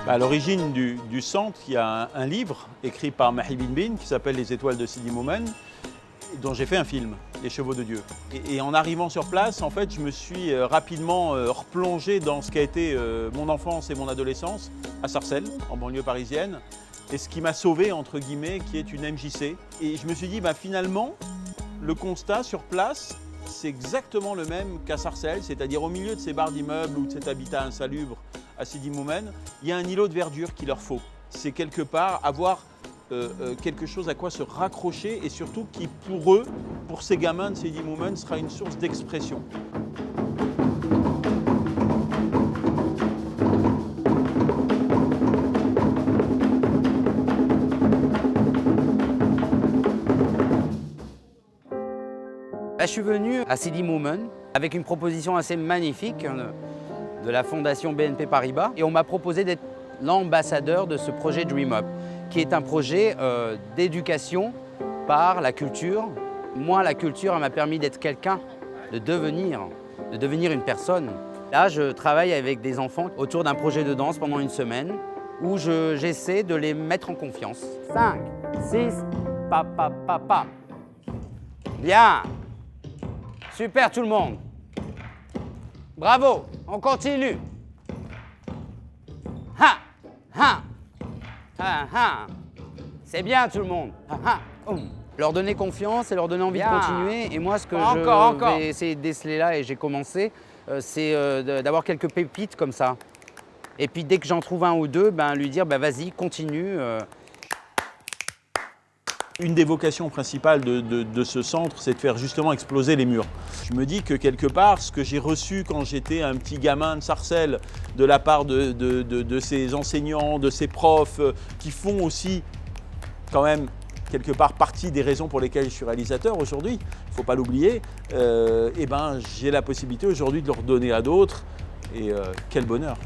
À l'origine du centre, il y a un livre écrit par Mahi Bin qui s'appelle Les étoiles de Sidi Moumen, dont j'ai fait un film, Les chevaux de Dieu. Et en arrivant sur place, en fait, je me suis rapidement replongé dans ce qu'a été mon enfance et mon adolescence à Sarcelles, en banlieue parisienne, et ce qui m'a sauvé, entre guillemets, qui est une MJC. Et je me suis dit, finalement, le constat sur place, c'est exactement le même qu'à Sarcelles, c'est-à-dire au milieu de ces barres d'immeubles ou de cet habitat insalubre à Sidi Moumen, il y a un îlot de verdure qu'il leur faut. C'est quelque part avoir quelque chose à quoi se raccrocher et surtout qui, pour eux, pour ces gamins de Sidi Moumen, sera une source d'expression. Je suis venu à Sidi Moumen avec une proposition assez magnifique de la fondation BNP Paribas et on m'a proposé d'être l'ambassadeur de ce projet Dream Up, qui est un projet d'éducation par la culture. Moi, la culture m'a permis d'être quelqu'un, de devenir une personne. Là, je travaille avec des enfants autour d'un projet de danse pendant une semaine où j'essaie de les mettre en confiance. 5, 6, pam. Bien. Super tout le monde. Bravo, on continue. Ha, ha, ha, ha. C'est bien tout le monde. Ha, ha. Leur donner confiance et leur donner envie de continuer. Et moi, ce que je vais essayer de déceler là, et j'ai commencé, c'est d'avoir quelques pépites comme ça. Et puis dès que j'en trouve un ou deux, lui dire vas-y, continue. Une des vocations principales de ce centre, c'est de faire justement exploser les murs. Je me dis que quelque part, ce que j'ai reçu quand j'étais un petit gamin de Sarcelles, de la part de ces enseignants, de ces profs, qui font aussi quand même quelque part partie des raisons pour lesquelles je suis réalisateur aujourd'hui, il ne faut pas l'oublier, j'ai la possibilité aujourd'hui de le redonner à d'autres, et quel bonheur!